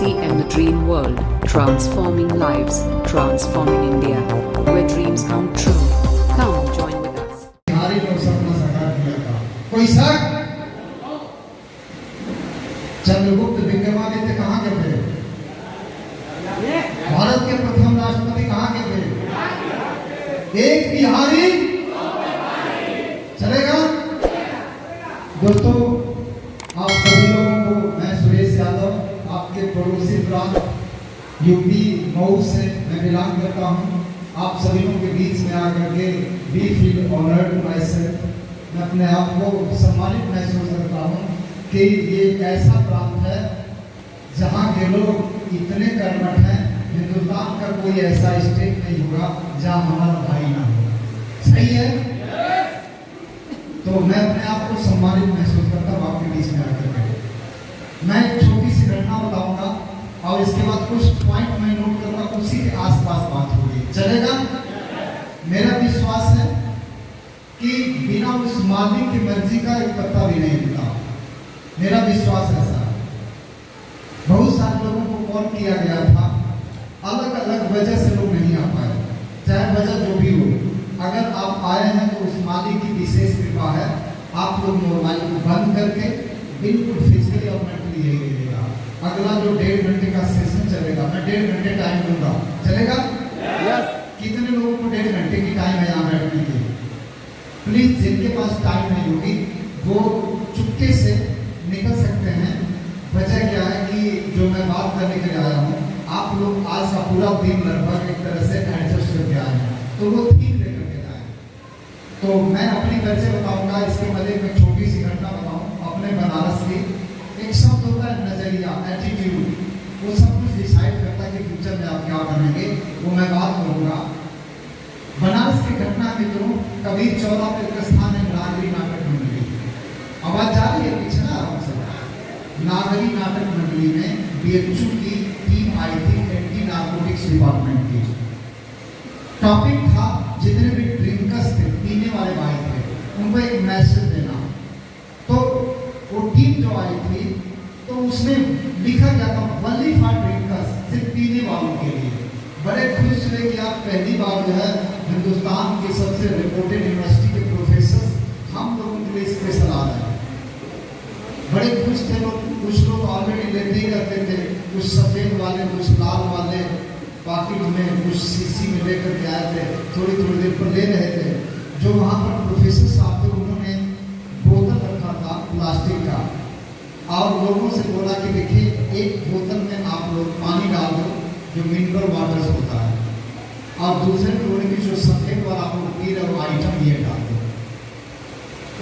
TCM The Dream World, transforming lives, transforming India, where dreams come true. Come join with us. Bihari लोग सपना साकार किया था। कोई शक? चंद्रगुप्त विक्रमादित्य कहाँ के थे? भारत के प्रथम राष्ट्रपति कहाँ के थे? एक बिहारी चलेगा? दोस्तों, आप सभी लोगों को मैं सुरेश यादव, आपके पड़ोसी प्रांत यूपी मऊ से मैं बिलोंग करता हूँ। आप सभी लोगों के बीच में आकर के we feel honoured myself, मैं अपने आप को सम्मानित महसूस करता हूँ कि ये एक ऐसा प्रांत है जहाँ के लोग इतने कर्मठ हैं। हिंदुस्तान का कोई ऐसा स्टेट नहीं होगा जहाँ हमारा भाई ना हो। सही है? तो मैं अपने आप को सम्मानित महसूस करता हूँ आपके बीच में आकर के। मैं एक छोटी सी घटना बताऊंगा और इसके बाद कुछ पॉइंट मैं नोट करूंगा, उसी के आसपास बात होगी। चलेगा? मेरा विश्वास है कि बिना उस मालिक की मर्जी का एक पत्ता भी नहीं मिला। मेरा विश्वास ऐसा है। बहुत सारे लोगों को कॉल किया गया था, अलग अलग वजह से लोग नहीं आ पाए, चाहे वजह जो भी हो। अगर आप आए हैं तो उस मालिक की विशेष कृपा है। आप लोग मोबाइल को बंद करके बिल्कुल फिजिकली और मेंटली यही रहिएगा। अगला जो 1.5 घंटे का सेशन चलेगा, मैं 1.5 घंटे टाइम दूंगा। चलेगा? कितने लोगों को 1.5 घंटे की टाइम है यहाँ बैठने की? प्लीज, जिनके पास टाइम नहीं होगी वो चुपके से निकल सकते हैं। वजह क्या है कि जो मैं बात करने के लिए आया हूँ, आप लोग आज का पूरा दिन लगभग एक तरह से एडजस्ट करके आए हैं, तो वो ठीक लेकर के जाए। तो मैं अपनी घर से बताऊंगा, इसके पहले मैं छोटी सी घटना बताऊं अपने बनारस की। एक शब्द होता है नजरिया, एटीट्यूड, वो सब कुछ डिसाइड करता है कि फ्यूचर में आप क्या करेंगे, वो मैं बात करूंगा। बनारस की घटना मित्रों, कबीर चौरा पे एक स्थान है नागरी नाटक मंडली। आवाज जा रही है पीछे ना आराम से? नागरी नाटक मंडली में बीएचयू की टीम आई थी, एंटी नार्कोटिक्स डिपार्टमेंट की। टॉपिक था जितने भी ड्रिंकर्स थे, पीने वाले भाई थे, उनको एक मैसेज देना। तो वो टीम जो आई थी तो उसमें लिखा गया था ओनली फॉर ड्रिंकर्स, सिर्फ पीने वालों के लिए। बड़े खुश हुए कि आप पहली बार जो है हिंदुस्तान के सबसे रिपोर्टेड यूनिवर्सिटी के प्रोफेसर हम लोगों के लिए स्पेशल आ रहे हैं। बड़े खुश थे लोग। कुछ लोग ऑलरेडी लेते ही रहते थे, कुछ सफेद वाले, कुछ लाल वाले पाकिट में, कुछ शीशी में लेकर के आए थे, थोड़ी थोड़ी देर पर ले रहे थे। जो वहाँ पर प्रोफेसर साहब थे उन्होंने बोतल रखा था प्लास्टिक का, और लोगों से बोला कि देखिए एक बोतल में आप लोग पानी डाल दो जो मिनरल वाटर होता है, और दूसरे में बोले कि जो सफेद वाला आप लोग पी रहे हो आइटम ये डाल दो।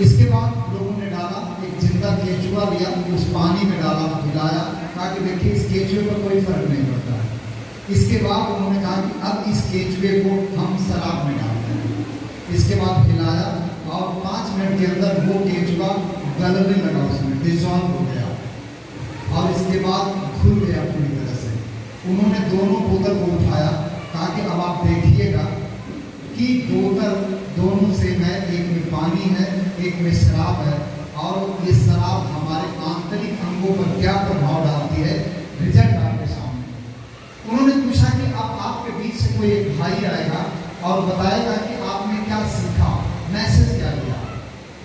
इसके बाद लोगों ने डाला, एक जिंदा केचुआ लिया, उस पानी में डाला, मिलाया, कहा कि देखिए इस केचुए पर कोई फर्क नहीं पड़ता है। इसके बाद उन्होंने कहा कि अब इस केचुए को हम शराब में डालते हैं। इसके बाद हिलाया और 5 मिनट के अंदर वो केचुआ गलने लगा, उसमें डिजॉल्व हो गया और इसके बाद खुल गया पूरी तरह से। उन्होंने दोनों बोतल को उठाया, कहा कि अब आप देखिएगा कि बोतल दोनों से है, एक में पानी है, एक में शराब है, और ये शराब हमारे आंतरिक अंगों पर क्या प्रभाव डालती है, रिजल्ट आपके सामने। उन्होंने पूछा कि अब आपके बीच से कोई एक भाई आएगा और बताएगा कि आपने क्या सीखा, मैसेज क्या लिया।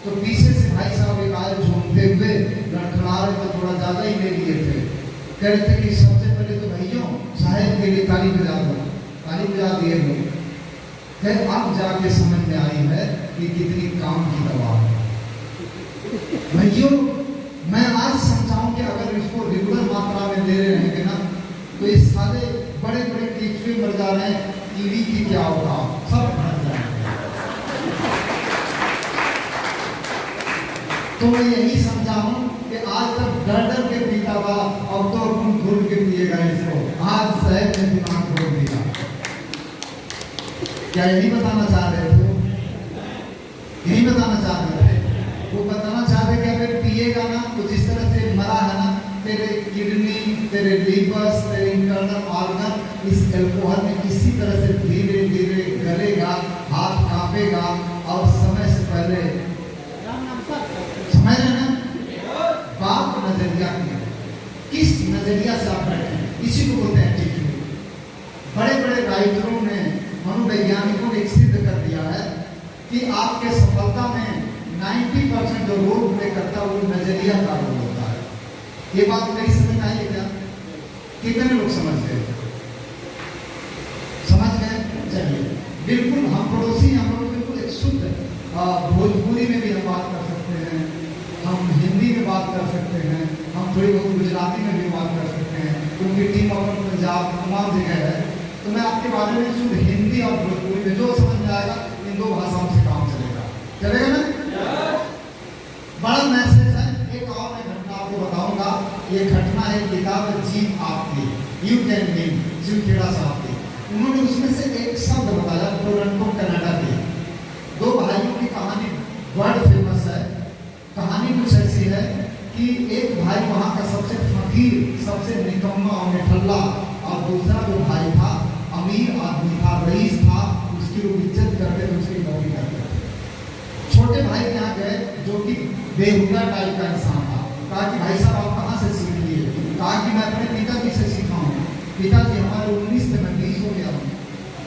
तो पीछे से भाई साहब एक आए झूमते हुए, लड़खड़ा रहे तो थोड़ा ज्यादा ही ले लिए थे। कह रहे थे कि सबसे पहले तो भाइयों साहेब के लिए ताली बजा दो। ताली बजा दिए लोग। अब जाके समझ में आई है कि कितनी काम की दवा है। भाइयों, मैं आज समझाऊं कि अगर इसको रेगुलर मात्रा में ले रहे रहेंगे ना तो ये सारे बड़े बड़े केचुए मर जा रहे हैं, कीड़ी की क्या होगा, सब मर जाएंगे। तो मैं यही समझाऊं कि आज तक डर डर के पीता था, अब तो तुम घुल के पिएगा इसको। आज शहर में दिमाग खोल दिया। क्या यही बताना चाह रहे थे? यही बताना चाह रहे थे? वो बताना चाह रहे कि अगर पिएगा ना तो जिस तरह से मरा है ना, तेरे किडनी, तेरे लीवर्स, तेरे इंटरनल ऑर्गन इस अल्कोहल में इसी तरह से धीरे धीरे गलेगा, हाथ कांपेगा और समय से पहले समझ रहे ना बात नजरिया की किस नजरिया से आप बैठे हैं, इसी को बोलते हैं एटीट्यूड। बड़े बड़े राइटरों ने, मनोवैज्ञानिकों ने सिद्ध कर दिया है कि आपके सफलता में 90% जो रोल प्ले करता है वो नजरिया का रोल होता है। ये बात मेरी समझ में आई है क्या? कितने लोग समझ गए? समझ गए? चलिए, बिल्कुल हम पड़ोसी, हम लोग बिल्कुल एक शुद्ध भोजपुरी में भी हम बात कर सकते हैं, हम हिंदी में बात कर सकते हैं, हम थोड़ी बहुत गुजराती में भी बात कर सकते हैं, क्योंकि टीम अपन पंजाब तमाम जगह है। तो मैं आपके बारे में शुद्ध हिंदी और भोजपुरी में जो समझ में आएगा इन दो भाषाओं से काम चलेगा। चलेगा ना? बड़ा मैसेज है। एक और मैं घटना आपको बताऊंगा। ये घटना है किताब जीत आपकी, यू कैन विन, जीव खेड़ा साहब की। उन्होंने उसमें से एक शब्द बताया, टोरंटो कनाडा के दो भाइयों की कहानी वर्ल्ड फेमस है। कहानी कुछ ऐसी है कि एक भाई वहाँ का सबसे फकीर, सबसे निकम्मा और निठल्ला, और दूसरा जो भाई था अमीर आदमी था, रईस था, उसकी लोग इज्जत करते थे, उसकी नौकरी करते थे। छोटे भाई के यहाँ गए जो कि बेहुदा टाइप का इंसान था। कहा कि भाई साहब आप कहाँ से सीख लिए? कहा कि मैं अपने पिताजी से सीखा हूँ। पिताजी हमारे 19 से मैं 20 हो गया हूँ।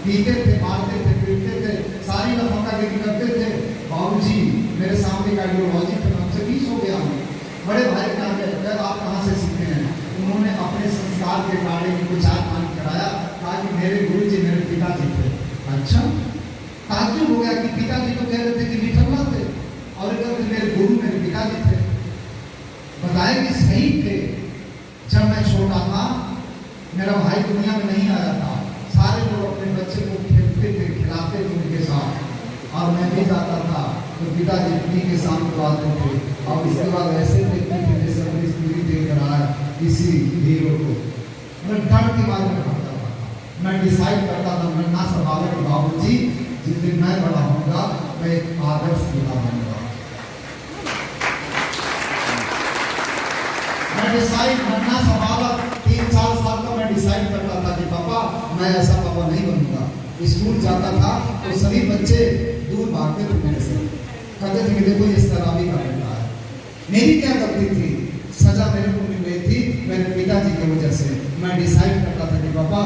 पीते थे, मारते थे, पीटते थे, सारी लफंगागिरी करते थे। बाबूजी मेरे सामने का आइडियोलॉजी थे, हमसे 20 हो गया हूँ। बड़े भाई कहा गए, आप कहाँ से सीखे हैं? उन्होंने अपने संस्कार के बारे में कुछ चार पानी कराया। कहा कि मेरे गुरु जी मेरे पिताजी थे। अच्छा, ताज्जुब हो गया कि पिताजी तो कह रहे थे कि निठल्ला थे, और कहते मेरे गुरु मेरे पिताजी थे। बताया कि सही थे। जब मैं छोटा था, मेरा भाई दुनिया में नहीं आया था, सारे लोग अपने बच्चे को खेलते थे, खिलाते थे उनके साथ, और मैं भी जाता था तो पिताजी उन्हीं के साथ बुलाते थे, और इसके बाद ऐसे देखते थे जैसे अपनी स्त्री देख रहा है किसी हीरो को। मैं डर के बारे में भागता था। मैं डिसाइड करता था, मैं ना संभाला कि बाबूजी जिस दिन मैं बड़ा होऊंगा मैं एक आदर्श पिता बनूंगा। मैं डिसाइड करना संभाला 3-4 साल का। मैं डिसाइड करता था कि पापा मैं ऐसा पापा नहीं बनूंगा। स्कूल जाता था तो सभी बच्चे दूर भागते थे मेरे से, कहते थे कि देखो ये शराबी का बेटा है। मेरी क्या गलती थी? सजा मेरे को मिल गई थी मेरे पिताजी की वजह से। मैं डिसाइड करता था कि पापा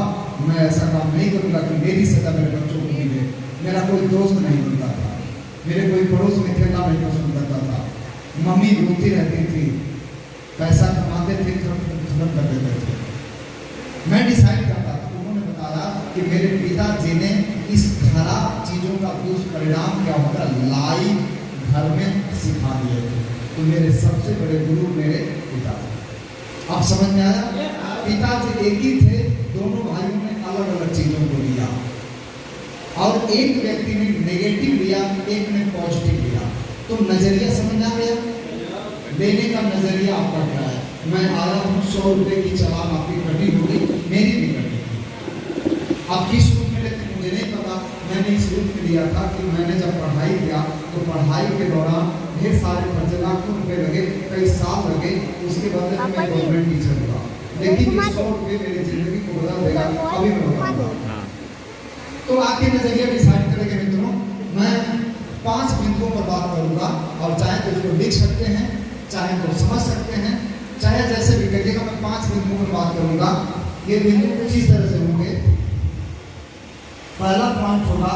मैं ऐसा काम नहीं करूंगा कि मेरी सजा मेरे बच्चों को मिले। मेरा कोई दोस्त नहीं बनता था, मेरे कोई पड़ोस में खेलना नहीं पसंद करता था। मम्मी रोती रहती थी, पैसा कमाते थे, खत्म कर देते थे। मैं डिसाइड करता था। उन्होंने बताया कि मेरे पिताजी ने इस खराब चीजों का दुष्परिणाम क्या होता लाइव घर में सिखा दिए थे। तो मेरे सबसे बड़े गुरु मेरे पिता थे। अब समझ में आया? पिताजी एक ही थे, दोनों भाइयों ने अलग अलग चीजों को लिया, और एक व्यक्ति ने नेगेटिव लिया, एक ने पॉजिटिव लिया। तो नजरिया समझ आ गया? लेने का नजरिया आपका क्या है? मैं आया हूँ, 100 रुपए की चालान आपकी कटी होगी, मेरी भी कटी थी। आप किस रूप में लेते मुझे नहीं पता। मैंने इस रूप में लिया था कि मैंने जब पढ़ाई किया तो पढ़ाई के दौरान ढेर सारे खर्चे, लाखों रुपए लगे, कई साल लगे, उसके बदले में मैं गवर्नमेंट टीचर हुआ। लेकिन ये 100 रुपये मेरी जिंदगी को बदल देगा, अभी मैं बताऊंगा। तो आपके नजरिया डिसाइड करेंगे मित्रों। मैं 5 बिंदुओं पर बात करूंगा, और चाहे तो इसको लिख सकते हैं, चाहे तो समझ सकते हैं, चाहे जैसे भी करिएगा। मैं 5 बिंदुओं पर बात करूंगा। ये बिंदु कुछ इस तरह से होंगे। पहला पॉइंट होगा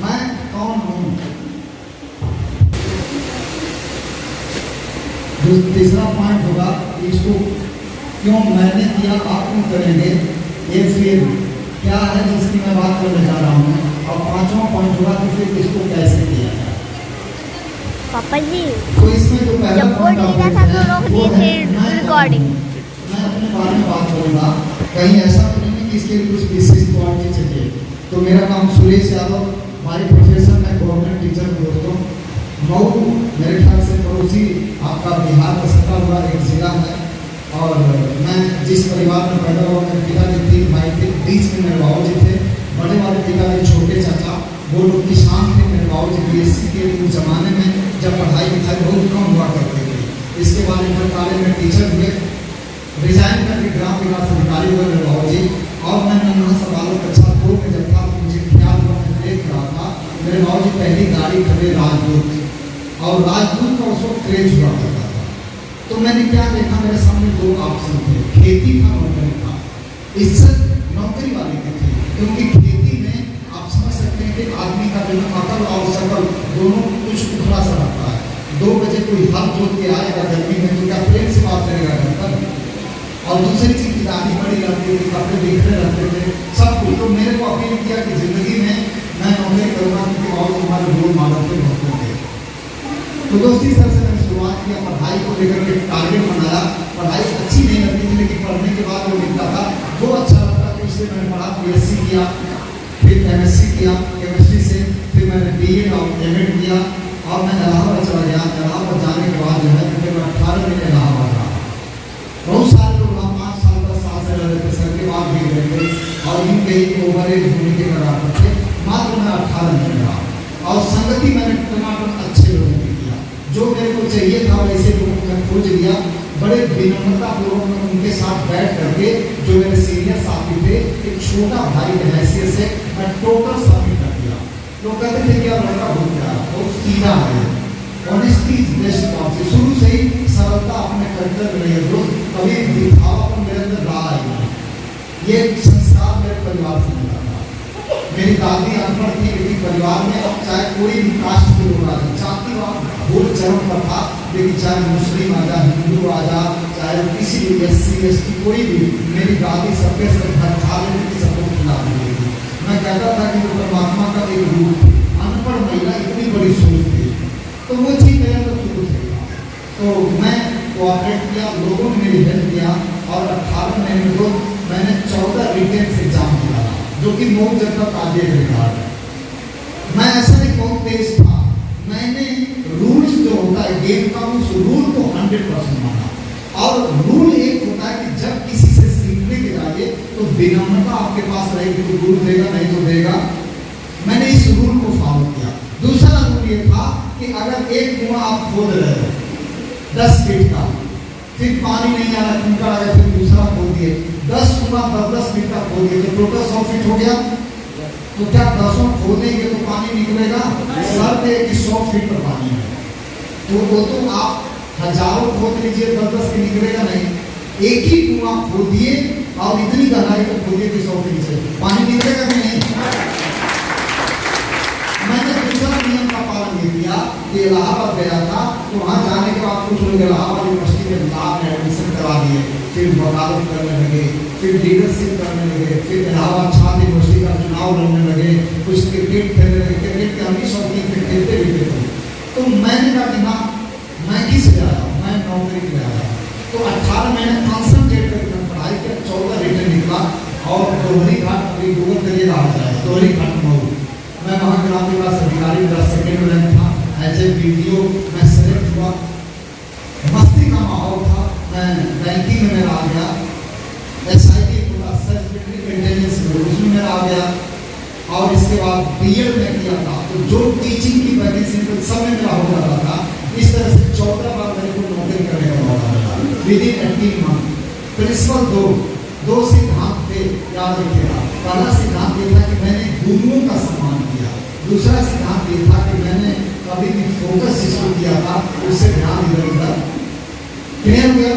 मैं कौन हूं। तीसरा पॉइंट होगा इसको क्यों मैंने किया, आप क्यों करेंगे। ये फिर क्या है जिसकी मैं बात करने जा रहा हूँ। और 5वां पॉइंट होगा कि फिर इसको कैसे किया जाए। पापा जी तो इसमें जो पहला जब बोर्ड लिखा था तो रोक दिए थे रिकॉर्डिंग। मैं अपने बारे में बात करूँगा। कहीं ऐसा तो नहीं कि इसके लिए कुछ विशेष क्वालिटी चाहिए। तो मेरा नाम सुरेश यादव, हमारी प्रोफेशन में गवर्नमेंट टीचर हूँ दोस्तों। मऊ मेरे ख्याल से पड़ोसी आपका बिहार का सटा हुआ एक जिला है। और मैं जिस परिवार में पैदा हुआ, मेरे पिताजी 3 भाई थे, 20 में मेरे बाबू जी थे। बड़े वाले पिताजी छोटे चाचा वो लोग किसान थे। मेरे बाबू जी BSc के उस जमाने में जब पढ़ाई लिखाई बहुत कम हुआ करते थे। इसके बाद इंटर कॉलेज में टीचर हुए, रिजाइन करके ग्राम विकास अधिकारी हुए मेरे बाबू जी। और मैं नन्हा सा बालक कक्षा 2 में जब था मेरे बाबू जी पहली गाड़ी खरीदे राजदूत, और राजदूत का उस वक्त क्रेज हुआ करता था। तो मैंने क्या देखा, मेरे सामने दो ऑप्शन थे, खेती था, नौकरी था। इज्जत नौकरी वाले की थी, क्योंकि खेती में आप समझ सकते हैं कि आदमी का जो अकल और शकल दोनों कुछ उखड़ा सा रहता है। 2 बजे कोई हल जोत के आएगा गर्मी में तो क्या प्रेम से बात करेगा घर पर। और दूसरी चीज की दादी बड़ी रहती थी, कपड़े दिखने रहते थे, सब कुछ। तो मेरे को अपील किया कि जिंदगी में मैं नौकरी करूँगा, क्योंकि और तुम्हारे रोल मॉडल पे भक्तों थे। तो दोस्ती सर से मैंने शुरुआत किया, पढ़ाई को लेकर के टारगेट बनाया। पढ़ाई अच्छी नहीं लगती थी, लेकिन पढ़ने के बाद वो लिखता था वो अच्छा लगता था, इसलिए मैंने पढ़ा, BSc किया, फिर MSc किया केमिस्ट्री से, फिर मैंने BEd और M.Ed किया, और मैं इलाहाबाद चला गया। इलाहाबाद जाने के बाद जो है, क्योंकि मैं 18 महीने इलाहाबाद रहा, बहुत सारे लोग वहाँ 5 साल 10 साल से रह रहे थे, सर के बाद भी रहे थे, और इन कहीं ओवर एज होने के कारण थे। मात्र मैं 18 महीने रहा, और संगति मैंने टमाटर अच्छे लोगों की किया, जो मेरे को चाहिए था वैसे लोगों को मैं खोज लिया। बड़े विनम्रता पूर्वक मैं उनके साथ बैठ करके, जो मेरे सीनियर साथी थे, एक छोटा भाई की हैसियत से मैं टोटल सबमिट कर दिया। लोग कहते थे कि अब लड़का हो गया, बहुत सीधा है, ऑनेस्टी इज बेस्ट पॉलिसी। शुरू से ही सरलता अपने कल्चर में है दोस्त, कभी दिखावापन मेरे अंदर रहा ही नहीं। ये संस्कार मेरे परिवार से मिला था। मेरी दादी अनपढ़ थी, लेकिन परिवार में चाहे कोई भी कास्ट के लोग आ जाए, जातिवाद भूल चरम पर था, लेकिन चाहे मुस्लिम आ जाए, हिंदू आ जाए, चाहे किसी भी SC ST कोई भी, मेरी दादी सबके सब घर खा लेती थी, सबको खिला देती थी। मैं कहता था कि वो परमात्मा का एक रूप, अनपढ़ महिला इतनी बड़ी सोच थी, तो वो चीज़ मेरे अंदर शुरू से था। तो मैं कोऑपरेट किया, लोगों ने मेरी हेल्प किया, और 18 महीने को मैंने 14 रिटेन एग्जाम दिया, जो कि मऊ जनता का रिकॉर्ड है। मैं ऐसा नहीं बहुत तेज था, मैंने रूल्स जो होता है गेम का, उस रूल को 100% माना। और रूल एक होता है कि जब किसी से सीखने के जाइए तो विनम्रता आपके पास रहेगी, तो रूल देगा नहीं तो देगा। मैंने इस रूल को फॉलो किया। दूसरा रूल ये था कि अगर एक कुआं आप खोद रहे हो 10 फीट का, फिर पानी नहीं आ रहा, कुंका आ गया, फिर दूसरा खोद दिए, 10 कुआं 10 फीट का खोद दिए, तो टोटल 100 फीट हो गया। तो क्या 10 खोदेंगे तो पानी निकलेगा? शर्त है कि 100 फीट पर पानी है। तो वो तो आप हजारों खोद लीजिए, 10 के निकलेगा नहीं। एक ही कुआं खोदिए और इतनी गहराई को खोदिए कि 100 फीट से पानी निकलेगा कि नहीं। मैंने दूसरा नियम का पालन नहीं किया। कि इलाहाबाद गया था, तो वहाँ जाने के बाद कुछ लोग इलाहाबाद यूनिवर्सिटी में लैब में एडमिशन करा दिए, फिर वकालत करने लगे, फिर लीडरशिप करने लगे, फिर इलाहाबाद छात्र यूनिवर्सिटी का चुनाव लड़ने लगे, कुछ क्रिकेट खेलने लगे। क्रिकेट के हम ही शौकीन थे, खेलते भी थे। तो मैंने कहा कि ना, मैं किस लिए आया, मैं नौकरी के लिए आया। तो 18 महीने कॉन्सनट्रेट करके पढ़ाई के 14 रिटर्न निकला, और दोहरी घाट अभी गूगल करिए रहा जाए, दोहरी घाट मऊ, मैं वहाँ ग्राम विकास अधिकारी मेरा सेकेंड रैंक था। एज ए वीडियो मैं सेलेक्ट हुआ, मस्ती का माहौल था, मैं रैंकिंग में मेरा आ गया। SIT पूरा सर्टिफिकेट इंटेलिजेंस उसमें मेरा आ गया, और इसके बाद BEd में किया था। तो जो टीचिंग की वैकेंसी सब में मेरा हो रहा था। इस तरह से 14 बार मेरे को नौकरी करने का मौका मिला विदिन 18 मंथ। प्रिंसिपल दो सिद्धांत थे, याद रखिएगा। पहला सिद्धांत ये था कि मैंने गुरुओं का सम्मान किया। दूसरा सिद्धांत ये था कि मैंने कभी भी फोकस जिसको किया था उससे ध्यान इधर उधर। क्लियर हो गया?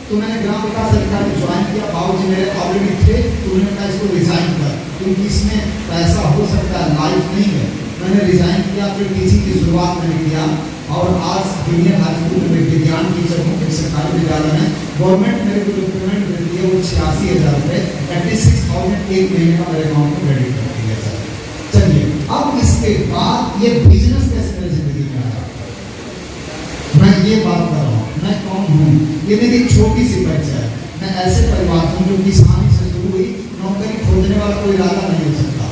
तो मैंने ग्राम विकास अधिकारी ज्वाइन किया। बाबूजी मेरे ऑलरेडी थे, तो उन्होंने कहा इसको रिजाइन कर, क्योंकि इसमें पैसा हो सकता है, लाइफ नहीं है। मैंने रिजाइन किया, फिर टीचिंग की शुरुआत मैंने किया, और आज जूनियर हाई स्कूल में विज्ञान टीचर हूँ, एक सरकारी विद्यालय में। गवर्नमेंट मेरे को जो पेमेंट देती है वो 86,000 रुपये, 36,000 एक महीने का मेरे अकाउंट में क्रेडिट करती है सर। चलिए, अब इसके बाद ये बिजनेस कैसे मेरी जिंदगी में आया, मैं ये बात कर रहा हूँ। मैं कौन हूँ, ये मेरी एक छोटी सी परिचय है। मैं ऐसे परिवार हूँ जो किसानी से शुरू हुई, नौकरी खोजने वाला कोई इरादा नहीं हो सकता,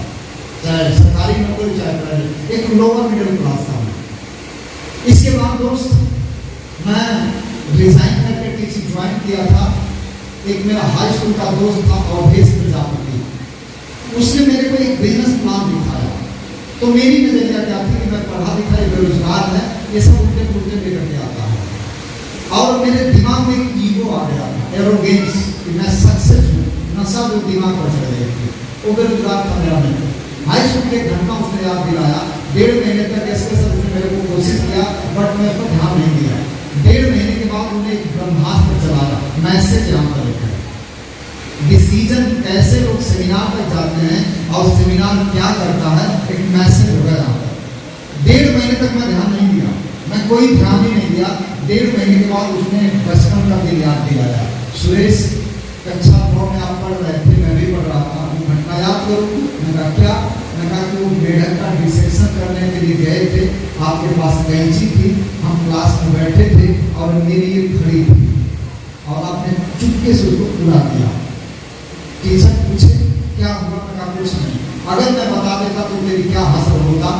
चाहे सरकारी नौकरी चाहे प्राइवेट, एक लोअर मिडिल क्लास था। इसके बाद दोस्त मैं रिजाइन करके टीचिंग ज्वाइन किया था। एक मेरा हाई स्कूल का दोस्त था अवधेश प्रजापति, उसने मेरे को एक बिजनेस प्लान दिखाया। तो मेरी नजरिया क्या थी कि मैं पढ़ा लिखा बेरोजगार है, ये सब उल्टे पुल्टे लेकर के आता है, और मेरे दिमाग में एक ईगो आ गया था, एरोगेंस, कि मैं सक्सेस हूँ। नशा जो दिमाग पर चढ़ गई थी, वो बेरोजगार था मेरा। मैं हाई स्कूल के घंटा उसने याद दिलाया 1.5 महीने तक ऐसे उसने मेरे को कोशिश किया, बट मैं उस पर ध्यान नहीं दिया। 1.5 महीने के बाद उन्हें एक ब्रह्मास्त्र चलाया, मैसेज यहाँ पर लिखा है, डिसीजन कैसे लोग सेमिनार तक जाते हैं और सेमिनार क्या करता है, एक मैसेज होगा यहाँ पर। 1.5 महीने तक मैं ध्यान नहीं दिया, मैं कोई ध्यान ही नहीं दिया। 1.5 महीने के बाद उसने बचपन का दिन याद दिलाया, सुरेश कक्षा 9 में आप पढ़ रहे थे, मैं भी पढ़ रहा था, वो घटना याद करो। मैंने कहा क्या? मैंने कहा कि वो मेढक का डिसेक्शन करने के लिए गए थे, आपके पास कैंची थी, हम क्लास में बैठे थे और मेरी ये खड़ी थी और आपने चुपके से उसको पूरा किया। टीचर पूछे क्या हुआ? मैं कहा कुछ नहीं। अगर मैं बता देता तो मेरी क्या हासिल होता,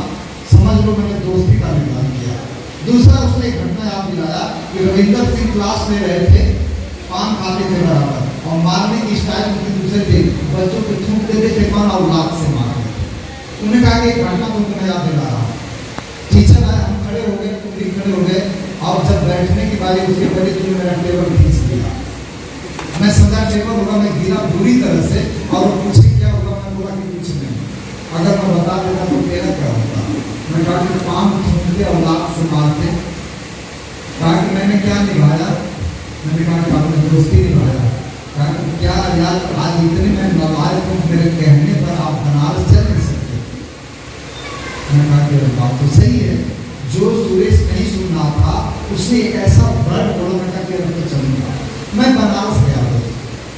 समझ लो मैंने दोस्ती का निर्माण किया। दूसरा उसने एक घटना याद दिलाया कि रविंदर सिंह क्लास में रहे थे, पान खाते थे बराबर और मारने की स्टाइल उनकी दूसरे थे, बच्चों को थूक देते थे पान और लात से मारते थे। उन्होंने कहा कि एक घटना तुमको मैं याद दिला रहा हूँ। टीचर आए, हम खड़े हो गए, तुम भी खड़े हो गए और जब बैठने की बारी उसके पहले तुमने मेरा टेबल खींच दिया। मैं समझा टेबल होगा, मैं गिरा बुरी तरह से और पूछे क्या होगा, मैं बोला कि कुछ नहीं। अगर मैं बता देता तो मेरा क्या होता? मैं कहा कि पान थूकते और लात से मारते। कहा कि मैंने क्या निभाया? मैंने कहा कि आपने दोस्ती निभाया। कहा कि क्या यार, आज इतने मैं नलायक हूँ, मेरे कहने पर आप बनारस चल नहीं सकते। मैंने कहा कि बात तो सही है। जो सुरेश नहीं सुन रहा था उसने एक ऐसा वर्ड बोला, मैं कहा कि तो चलूंगा। मैं बनारस गया था।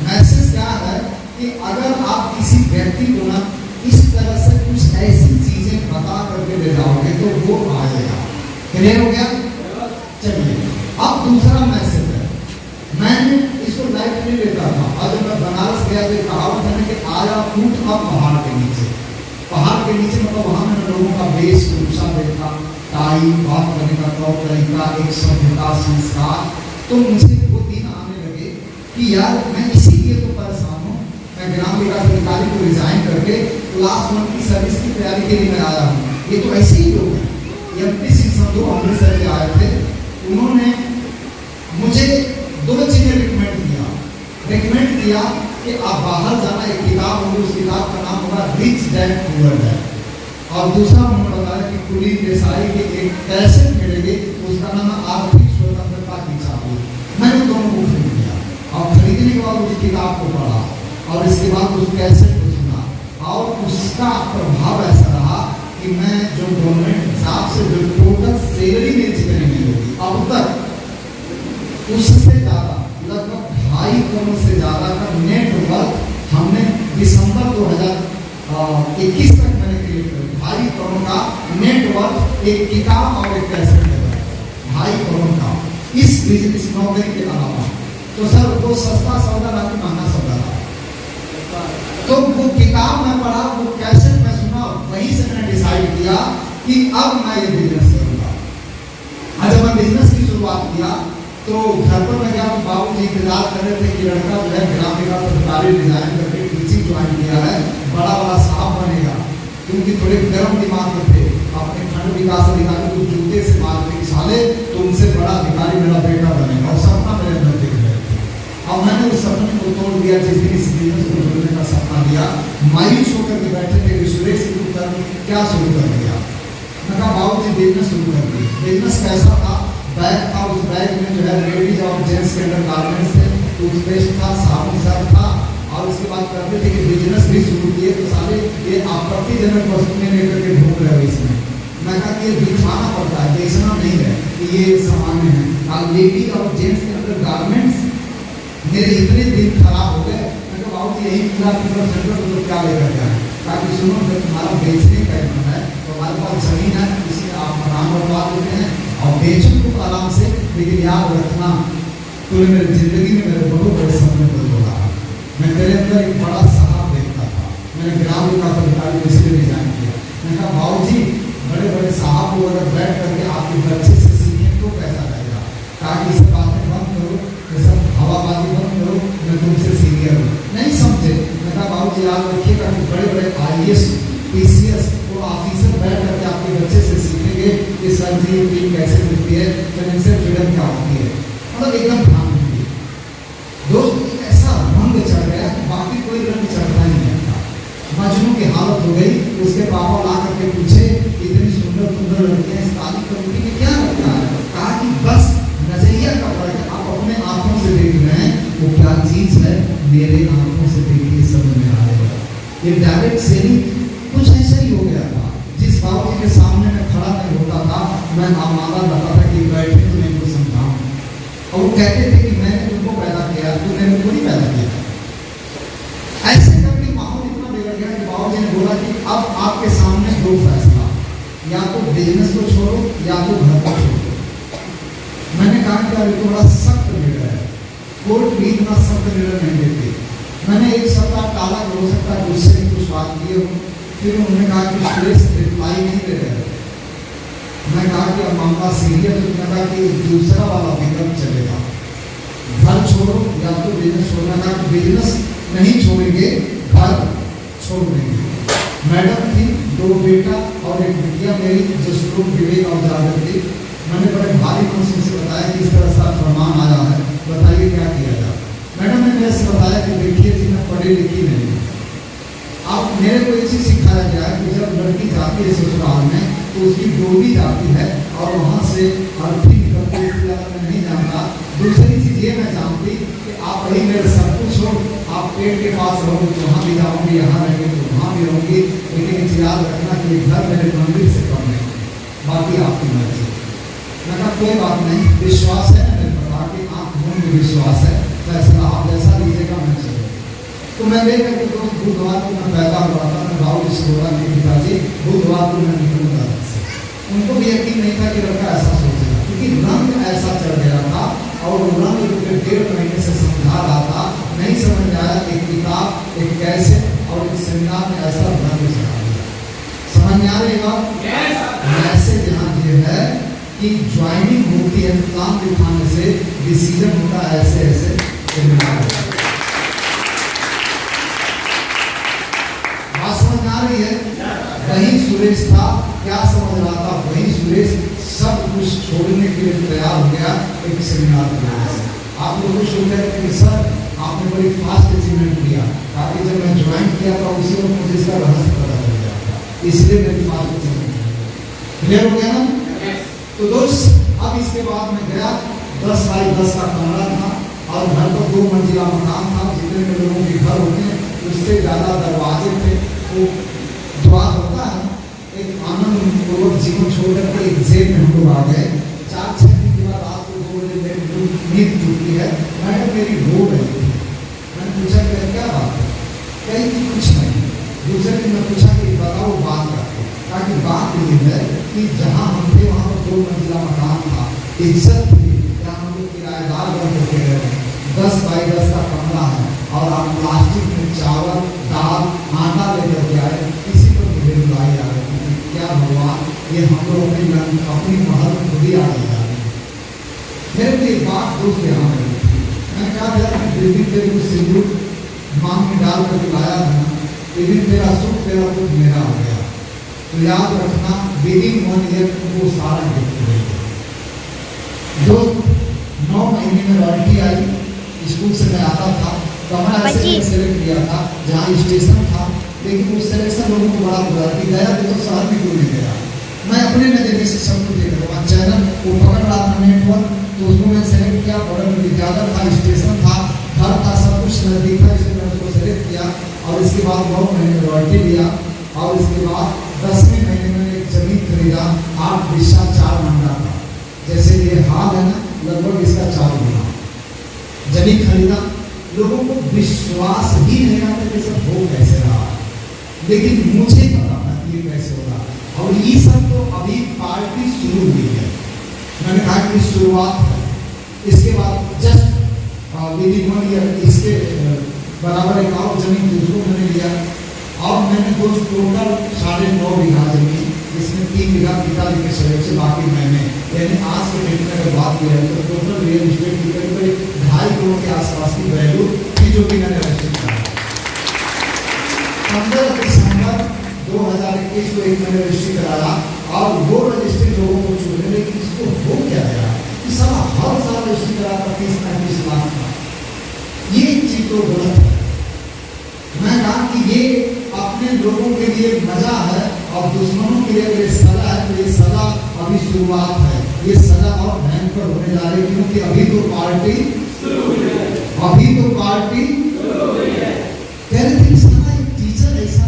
मैसेज क्या है कि अगर आप किसी व्यक्ति को ना इस तरह से कुछ ऐसी चीजें बता करके ले जाओगे तो वो आएगा। क्लियर हो गया? चलिए अब दूसरा मैसेज है, मैंने इसको लाइट नहीं लेता था। और जब मैं बनारस गया तो कहावत है कि आया ऊँट अब पहाड़ के नीचे। पहाड़ के नीचे मतलब वहां मैंने लोगों का वेशभूषा देखा, टाई, बात करने का तौर तरीका, एक सभ्यता, संस्कार। तो मुझे वो दिन आने लगे कि यार मैं इसीलिए तो परेशान हूँ। मैं ग्राम विकास अधिकारी को रिजाइन करके क्लास 1 की सर्विस की तैयारी के लिए मैं आया हूँ। ये तो ऐसे ही लोग हैं। MP सिंह संधू अमृतसर के आए थे, उन्होंने मुझे 2 चीजें रिकमेंड किया कि आप बाहर जाना, एक किताब होगी, उस किताब का नाम होगा रिच डैड पुअर डैड, और दूसरा उन्होंने बताया कि कुलीन देसाई के एक कैसेट मिलेगी, उसका नाम है आर्थिक स्वतंत्रता की चाबी। मैंने दोनों को खरीद लिया और खरीदने के बाद उस किताब को पढ़ा और इसके बाद उस कैसेट को सुना और उसका प्रभाव ऐसा रहा कि मैं जो गवर्नमेंट हिसाब से जो टोटल सैलरी मेरी जितनी नहीं होगी अब तक, उससे ज़्यादा लगभग 2.5 करोड़ से ज़्यादा का नेटवर्क हमने दिसंबर 2021 तक मैंने क्रिएट किया। 2.5 करोड़ का नेटवर्क एक किताब और एक कैसेट है, 2.5 करोड़ का इस बिजनेस नौकरी के अलावा। तो सर वो सस्ता सौदा रहा कि महंगा सौदा रहा? तो वो किताब मैं पढ़ा, वो कैसेट मैं सुना, वहीं से मैंने डिसाइड किया कि अब मैं ये बिजनेस करूँगा। जब मैं बिजनेस की शुरुआत किया तो घर पर मैं गया, बाबू जी इंतजार कर रहे थे कि लड़का जो है ग्राम विकास अधिकारी डिजाइन करके टीचिंग ज्वाइन किया है, बड़ा बड़ा साहब बनेगा। क्योंकि थोड़े गर्म दिमाग में थे, अपने खंड विकास अधिकारी को जूते से मारते कि साले तो उनसे बड़ा अधिकारी मेरा बेटा बनेगा, और सपना मेरे अंदर दिख रहे थे। और मैंने उस सपने को तोड़ दिया, जिस दिन इस बिजनेस को जोड़ने का सपना दिया, मायूस होकर के बैठे थे कि सुरेश क्या शुरू कर दिया। मैं कहा बाबू जी बिजनेस शुरू कर दिए। बिजनेस कैसा था? बैग था, उस बैग में जो है लेडीज और जेंट्स के अंडर गारमेंट्स थे, टूथपेस्ट था, साबुन सब था, और उसके बाद करते थे कि बिजनेस भी शुरू किए तो सारे ये आपत्तिजनक वस्तुएं लेकर के घूम रहे हो इसमें। मैं कहा कि ये दिखाना पड़ता है, बेचना नहीं है कि ये सामान्य है। और लेडीज और जेंट्स के अंदर गारमेंट्स मेरे इतने दिन खराब हो गए। मैं कहा बाबू जी यही पूरा सेंटर तो क्या लेकर जाए, ताकि सुनो जब तुम्हारा बेचने का मन है तो हमारे पास जमीन है, इसे आप नाम बनवा देते हैं और बेचो खूब आराम से। लेकिन याद रखना, तूने मेरी जिंदगी में मेरे बहुत बड़े सपने को तोड़ा। मैं तेरे अंदर एक बड़ा साहब देखता था, मैंने ग्राम विकास अधिकारी को इसलिए डिजाइन किया। मैंने कहा बाबू जी बड़े बड़े साहब को अगर बैठ करके आपके बच्चे से सीखें तो कैसा रहेगा, ताकि इस बातें बंद करो, ये सब हवाबाजी बंद करो, मैं तुमसे सीनियर हूँ। नहीं समझे। मैं कहा बाबू जी याद रखिएगा कि बड़े बड़े IAS PCS को ऑफिसर बैठ करके आपके बच्चे से सीखेंगे कि सर जी टीम कैसे मिलती है, फाइनेंशियल फ्रीडम क्या होती है, मतलब एकदम ध्यान दीजिए। दोस्त एक ऐसा रंग चढ़ गया कि बाकी कोई रंग चढ़ता ही नहीं था। मजनू की हालत हो गई। उसके पापा ला करके पूछे इतनी ये डायरेक्ट सेलिंग कुछ ऐसा ही हो गया था। जिस बाबूजी के सामने मैं खड़ा नहीं होता था, मैं आमादा रहता था कि बैठे तो मैं इनको समझाऊं, और वो कहते थे कि मैंने तुमको पैदा किया, तूने मुझको नहीं पैदा किया। ऐसे करके माहौल इतना बिगड़ गया कि बाबूजी ने बोला कि अब आपके सामने दो फैसला, या तो बिजनेस को छोड़ो या तो घर को छोड़ो। मैंने कहा कि अभी तो बड़ा सख्त निर्णय है, कोर्ट भी इतना सख्त निर्णय नहीं देती। मैंने एक सप्ताह टाला, हो सकता है उससे भी कुछ बात किए हो। फिर उन्होंने कहा कि सुरेश रिप्लाई नहीं दे रहे। मैं कहा कि अब मामला सीरियस, तो मैं कहा कि दूसरा वाला विकल्प चलेगा, घर छोड़ो या तो बिजनेस छोड़ना। कहा कि बिजनेस नहीं छोड़ेंगे, घर छोड़ देंगे। मैडम थी, 2 बेटा और 1 बिटिया मेरी, जो श्लोक विवेक और जागर थी। मैंने बड़े भारी मन से उसे बताया कि इस तरह से फरमान आया है, बताइए क्या किया जाए। मैडम ने मेरे से बताया कि देखिए जी, मैं पढ़ी लिखी नहीं, अब मेरे को एक चीज सिखाया गया है कि जब लड़की जाती है ससुराल में तो उसकी डोली जाती है और वहाँ से अर्थी निकलती है, इसलिए मैं नहीं जानता। दूसरी चीज ये मैं जानती कि आप वही मेरे सब कुछ हो, आप पेट के पास रहोगे तो वहाँ भी जाऊँगी, यहाँ रहेंगे तो वहाँ भी रहूँगी, लेकिन याद रखना कि घर मेरे मंदिर से कम नहीं, बाकी आपकी मर्जी। मैं कहा कोई बात नहीं, विश्वास है ना मेरे पर, आपकी आँख मूंद में विश्वास है, फैसला आप जैसा लीजिएगा मैं चलूँगा। तो मैं लेकर के दोस्त बुधवार को मैं पैदा हुआ था, मैं भाव जिसको बोला मेरे पिताजी बुधवार को मैं निकलूंगा। उनको भी यकीन नहीं था कि लड़का ऐसा सोचेगा, क्योंकि रंग ऐसा चढ़ गया था और वो रंग जो 1.5 महीने से समझा रहा था, नहीं समझ आया। एक किताब, एक कैसे और एक सेमिनार में ऐसा रंग चढ़ा दिया। समझ में आ रही बात? मैसेज यहाँ ये है कि ज्वाइनिंग होती है, काम दिखाने से डिसीजन होता है, ऐसे ऐसे सेमिनार। समझ आ रही है? वही सुरेश था, क्या समझ रहा था, वही सुरेश सब कुछ छोड़ने के लिए तैयार हो गया एक सेमिनार की वजह से। आप लोग खुश हो गए कि सर आपने बड़ी फास्ट अचीवमेंट किया, ताकि जब मैं ज्वाइन किया था उसी वक्त मुझे इसका रहस्य पता चल गया था, इसलिए मेरी फास्ट अचीवमेंट। क्लियर हो गया ना? तो दोस्त अब इसके बाद मैं गया, 10 बाई 10 का कमरा था और घर पर 2 मंजिला मकान था। जितने में लोगों के घर होते हैं उससे ज़्यादा दरवाजे थे। तो दुआ होता है, एक आनंद पूर्वक जीवन छोड़कर के एक जेल में हम लोग आ गए। 4-6 दिन के बाद रात को 2 बजे मेरी नींद टूटी है। मैंने मेरी रो रही थी। मैंने पूछा कि क्या बात है? कहीं कि कुछ नहीं। दूसरे दिन मैं पूछा कि बताओ बात क्या है? ताकि बात ये है कि जहाँ हम थे वहाँ पर 2 मंजिला मकान था, इज्जत थी, जहाँ हम लोग किराएदार बन के गए। 10 बाई 10 का कमरा है और आप प्लास्टिक में चावल, दाल, आटा लेकर के आए, किसी को मुझे बुलाई आ रही थी। क्या भगवान, ये हम लोग अपनी महल खुद ही आ रही है। मेरे को एक बात दोस्त यहाँ रही थी। मैंने कहा यार दीदी तेरे को सिंदूर मांग में डाल करके लाया था, लेकिन तेरा सुख तेरा दुख मेरा हो गया। तो याद रखना विदिन 1 ईयर वो सारा गिफ्ट देगा। दोस्त 9 महीने में रॉयल्टी आई। स्कूल से मैं आता था, कमरा ऐसे सेलेक्ट किया था जहाँ स्टेशन था, लेकिन उस सिलेक्शन लोगों को बड़ा बुरा कि गया तो शहर में क्यों नहीं गया। मैं अपने नजरिए से सब कुछ देख रहा हूँ। चैनल वो पकड़ रहा था नेटवर्क, तो उसको मैं सेलेक्ट किया। बड़ा विद्यालय था, स्टेशन था, घर था, सब कुछ नजदीक था, इसलिए मैंने उसको सेलेक्ट किया। और इसके बाद 9 महीने में रॉयल्टी लिया और इसके बाद 10वें महीने में एक जमीन खरीदा। 8 बिस्सा 4 मंडा था, जैसे ये हाल है ना, लगभग इसका 4 गुना जमीन खरीदा। लोगों को विश्वास ही नहीं आता कि सब हो कैसे रहा, लेकिन मुझे पता था कि ये कैसे हो रहा। और ये सब तो अभी पार्टी शुरू हुई है। मैंने कहा कि शुरुआत है, इसके बाद जस्ट विदिन 1 ईयर इसके बराबर एक और जमीन दूसरों मैंने लिया। और मैंने कुछ टोटल 9.5 बीघा जमीन, जिसमें 3 बीघा पिताजी के सहयोग से, बाकी मैंने, यानी आज के डेट में अगर बात किया तो टोटल रियल इस्टेट की करीब 2.5 करोड़ के आसपास की वैल्यू थी, जो कि मैंने रजिस्टर करा। 15 दिसंबर 2021 को एक मैंने रजिस्ट्री कराया और वो रजिस्ट्री लोगों को चुने, लेकिन इसको हो क्या गया कि सारा हर साल रजिस्ट्री कराता 30-35 लाख का। ये चीज तो गलत है। मैं कहा कि ये अपने लोगों के लिए मजा है और दुश्मनों के लिए अगर सजा है तो ये सजा अभी शुरुआत है। ये सजा और भयंकर होने जा रही है, क्योंकि अभी तो पार्टी शुरू है। अभी तो पार्टी शुरू है। कह रहे थे एक टीचर ऐसा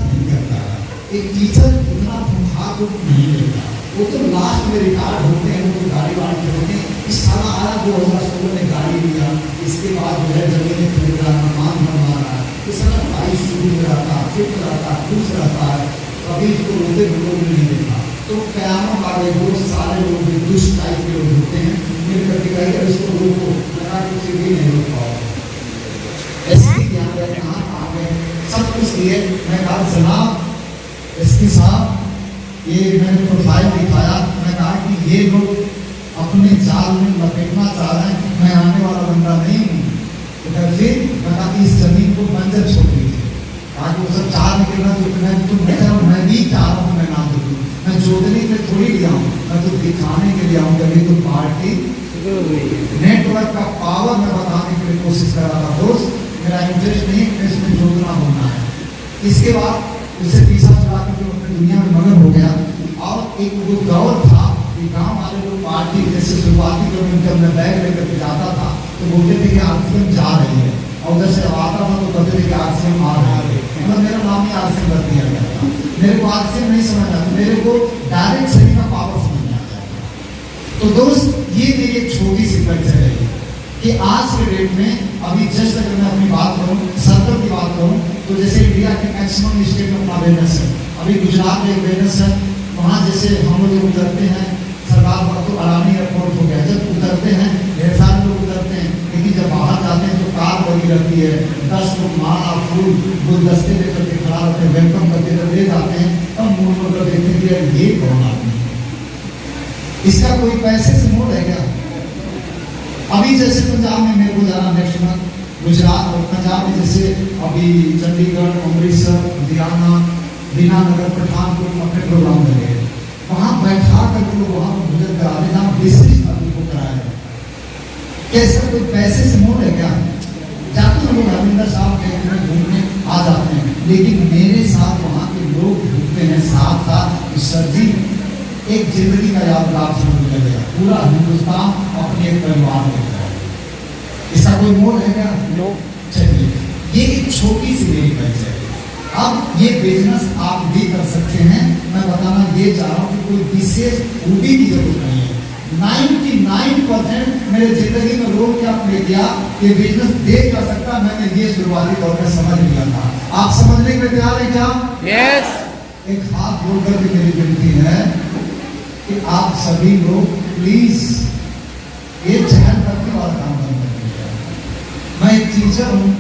एक टीचर इतना खूंखार रूप नहीं लेता, वो तो लास्ट में रिटायर्ड होते हैं, वो गाड़ी वाड़ी होते हैं। इस साल आया 2016 में गाड़ी लिया, इसके बाद जो है जमीन खरीद रहा, मकान बनवा रहा है, इस समय भाई शुरू में रहता, फिट रहता, खुश रहता है, कभी इसको रोते लोग नहीं देखा। तो कयामत वाले वो सारे लोग दुष्ट टाइप के लोग होते हैं, मिलकर के कहेगा इसको रोको, लगा कुछ भी नहीं रोक पाओ। ऐसे ध्यान रखना आगे सब कुछ लिए। मैं कहा जनाब एसपी साहब, ये मैंने प्रोफाइल दिखाया, मैं कहा कि ये लोग अपने जाल में लपेटना चाह रहे हैं, मैं आने वाला बंदा नहीं हूँ। तो फिर मैं कहा कि इस जमीन को बंजर छोड़ दीजिए, ताकि वो सब चाह निकलना तो मैं भी चाह रहा हूँ, मैं ना दूँ, मैं जोड़ने के थोड़ी लिया हूँ, मैं तो दिखाने के लिए आऊँ। कभी तो पार्टी नेटवर्क का पावर मैं बताने के लिए कोशिश कर रहा था। दोस्त मेरा इंटरेस्ट नहीं है, इसमें जोड़ना होना है। इसके बाद उसे पीछा चला के जो अपनी दुनिया में मगन हो गया। और एक वो दौर था कि गांव वाले लोग पार्टी जैसे शुरुआती दौर में जब मैं बैग लेकर के जाता था तो बोलते थे कि आरसीएम जा रही है, और उधर से आता था तो कहते थे कि आरसीएम आ रहा है। मतलब मेरा नाम ही आरसीएम कर दिया गया था। मेरे को आरसीएम नहीं समझ आता, मेरे को डायरेक्ट शरीर का पावर समझ में आता है। तो दोस्त ये मेरी एक छोटी सी परिचय है कि आज के डेट में अभी जस्ट अगर मैं अपनी बात करूँ, सर्कल की बात करूँ, तो जैसे इंडिया के मैक्सिमम स्टेट में अपना अवेयरनेस है। अभी गुजरात में एक अवेयरनेस है, वहाँ जैसे हम लोग उतरते हैं, सरकार पर तो अडानी एयरपोर्ट हो गया, जब उतरते हैं ढेर सारे लोग उतरते हैं, लेकिन जब बाहर जाते हैं तो कार लगी रहती है, 10 लोग माला फूल गुलदस्ते लेकर के खड़ा रहते हैं, वेलकम करके जब ले जाते हैं तब मुँह पर देखते कि ये कौन आदमी, इसका कोई पैसे से मोड़ है क्या? अभी जैसे पंजाब में मेरे को जाना नेक्स्ट मंथ, गुजरात और पंजाब में जैसे अभी चंडीगढ़, अमृतसर, लुधियाना, दीनानगर, पठानकोट अपने प्रोग्राम लगे, वहाँ बैठा करके लोग वहाँ पर भोजन करा दे, जहाँ बेसिक आदमी को कराया जाए। कैसे कोई पैसे से मोड़ है क्या? जाते हैं लोग हरिंदर साहब के घूमने आ जाते हैं, लेकिन मेरे साथ वहाँ के लोग घूमते हैं साथ साथ। सर जी एक जिंदगी का यादगार समझ कर गया, पूरा हिंदुस्तान अपने एक परिवार में है। इसका कोई मोल है क्या? नो। चलिए ये एक छोटी सी मेरी परिचय है। अब ये बिजनेस आप भी कर सकते हैं। मैं बताना ये चाह रहा हूँ कि कोई विशेष खूबी की जरूरत नहीं है। 99% मेरे जिंदगी में रोल क्या प्ले किया, ये बिजनेस दे कर सकता, मैंने ये शुरुआती दौर में समझ लिया था। आप समझने के लिए तैयार है क्या? यस। एक हाथ जोड़कर के मेरी विनती है कि आप सभी लोग प्लीज ये चहल करने वाला काम बंद कर दीजिए। मैं एक टीचर हूँ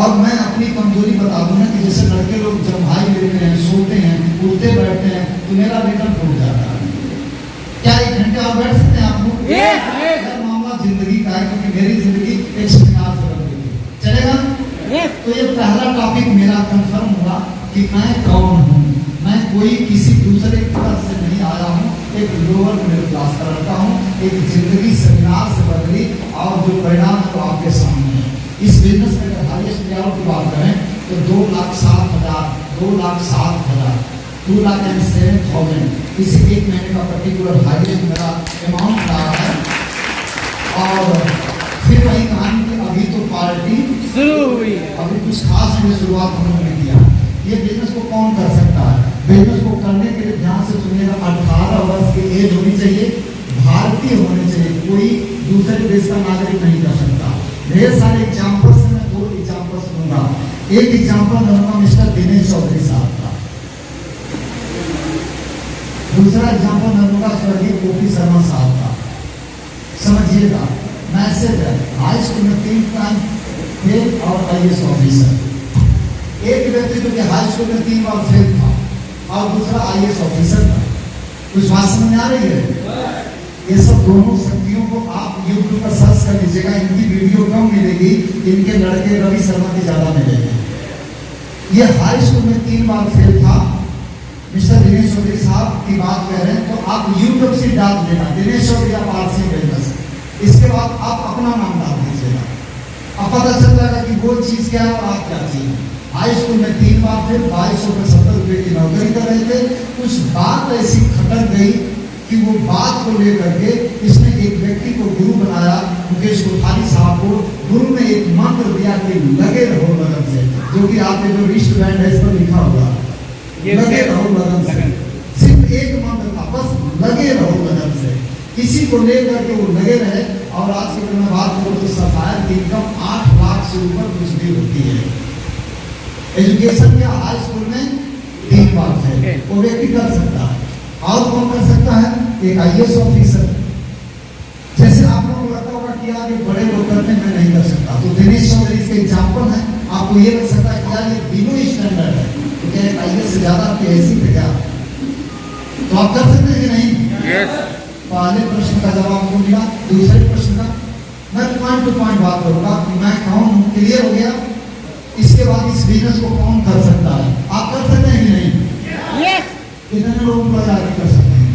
और मैं अपनी कमजोरी बता दूं ना कि जैसे लड़के लोग जब भाई लेते हैं, सोते हैं, उठते बैठते हैं, तो मेरा वेतन टूट जाता है। क्या 1 घंटे और बैठ सकते हैं आप लोग? यस। मामला जिंदगी का है, क्योंकि मेरी जिंदगी एक सेमिनार से बन गई। चलेगा? यस। तो ये पहला टॉपिक मेरा कंफर्म हुआ कि मैं कौन हूँ। मैं कोई किसी दूसरे घर से नहीं आया हूँ, एक लोअर मिडिल क्लास का लड़का हूँ। एक जिंदगी सेमिनार से बदली और जो परिणाम तो आपके सामने है। इस बिजनेस में अगर हाईएस्ट लेवल की बात करें तो 2,07,000, 2,07,000, 2,07,000 इसी एक महीने का पर्टिकुलर हाईएस्ट मेरा अमाउंट रहा है। और फिर वही कहानी कि अभी तो पार्टी शुरू हुई है, अभी कुछ खास हमें शुरुआत हम लोगों ने किया। ये बिजनेस को कौन कर सकता है? बिजनेस को करने के लिए ध्यान से सुनिएगा, 18 वर्ष की एज होनी चाहिए, भारतीय होने चाहिए, कोई दूसरे देश का नागरिक नहीं कर सकता। ढेर सारे एग्जाम्पल्स में 2 एग्जाम्पल्स दूंगा। एक एग्जाम्पल दूंगा मिस्टर दिनेश चौधरी साहब का, दूसरा एग्जाम्पल दूंगा स्वर्गीय ओपी शर्मा साहब का। समझिएगा, मैसेज है, हाई स्कूल में 3 टाइम फेल और IAS ऑफिसर। एक व्यक्ति जो कि हाई स्कूल में 3 बार फेल था और दूसरा IAS ऑफिसर था। कुछ बात समझ में आ रही है? ये सब दोनों शक्तियों को आप यूट्यूब पर सर्च कर लीजिएगा, इनकी वीडियो कम मिलेगी, इनके लड़के रवि शर्मा की ज्यादा मिलेगी। ये हाई स्कूल में 3 बार फेल था। मिस्टर दिनेश चौधरी साहब की बात कर रहे हैं तो आप यूट्यूब से डाल देना दिनेश चौधरी आप आरसी बिजनेस, इसके बाद आप अपना नाम डाल दीजिएगा। अब पता चल जाएगा कि वो चीज क्या है और आप क्या चीज। हाई स्कूल में 3 बार फिर 2270 रुपये की नौकरी कर रहे थे। कुछ बात ऐसी खटक गई कि वो बात को लेकर के इसने एक व्यक्ति को गुरु बनाया, मुकेश कोठारी साहब को। गुरु ने एक मंत्र दिया कि लगे रहो लगन से, जो कि आपने जो रिस्ट बैंड है इस पर लिखा हुआ। ये लगे रहो लगन से, सिर्फ एक मंत्र था, बस लगे रहो लगन से, किसी को लेकर के वो लगे रहे। और आज की मैं बात करूँ तो सरकार की इनकम 8 लाख से ऊपर कुछ भी होती है। एजुकेशन क्या हाई स्कूल में 3 मार्क्स है, वो व्यक्ति कर सकता है। और कौन कर सकता है? एक IAS ऑफिसर। जैसे आप लोगों को लगता होगा कि यार ये बड़े लोग करते हैं, मैं नहीं कर सकता, तो दिनेश चौधरी इसके एग्जाम्पल है। आपको ये लग सकता है कि यार ये तीनों स्टैंडर्ड है, तो क्या IAS से ज्यादा आपकी ऐसी है क्या? तो आप कर सकते हैं कि नहीं? यस। पहले प्रश्न का जवाब को मिला। दूसरे प्रश्न का मैं पॉइंट टू पॉइंट बात करूंगा कि मैं कौन हूं, क्लियर हो गया? इसके बाद इस बिजनेस को कौन कर सकता है? आप कर सकते हैं कि नहीं? यस। कितने लोग बाजार कर सकते हैं?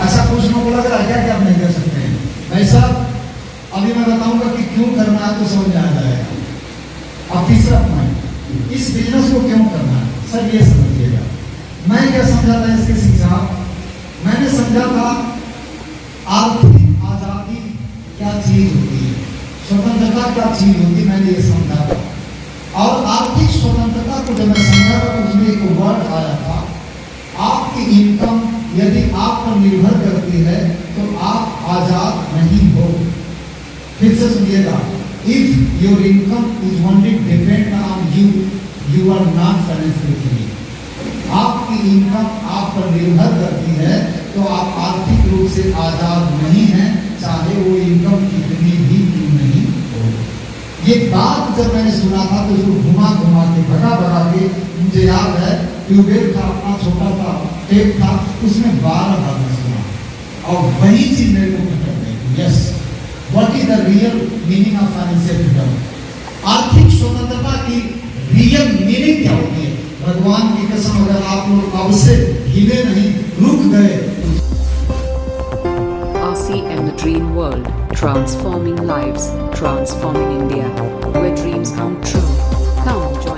अच्छा, कुछ लोगों को लग रहा है क्या कि आप नहीं कर सकते हैं? भाई साहब, अभी मैं बताऊंगा कि क्यों करना है तो समझ में आ जाएगा। अब तीसरा पॉइंट, इस बिजनेस को क्यों करना है? सर ये समझिएगा, मैं क्या समझा था इसके शिक्षा, मैंने समझा था आर्थिक आजादी क्या चीज होती है, स्वतंत्रता क्या चीज होती है, मैंने ये समझा था। और आर्थिक स्वतंत्रता को जब मैं समझा था तो उसमें एक वर्ड आया था, आपकी इनकम यदि आप पर निर्भर करती है तो आप आजाद नहीं हो। फिर से सुनिएगा, if your income is only depend on you, you are not financially free. आपकी इनकम आप पर निर्भर करती है तो आप आर्थिक रूप से आजाद नहीं हैं, चाहे वो इनकम कितनी भी क्यों नहीं हो। ये बात जब मैंने सुना था तो उसको घुमा घुमा के भगा के, मुझे याद है ट्यूबवेल था, अपना छोटा सा टेप था, उसमें 12 बार मैं सुना और वही चीज मेरे को खत्म गई। Yes, what is the real meaning of financial freedom? आर्थिक स्वतंत्रता की रियल मीनिंग क्या होती है? भगवान की कसम, अगर आप लोग अब से हिले नहीं, रुक गए। RCM The Dream World, transforming lives, transforming India, where dreams come true. Come join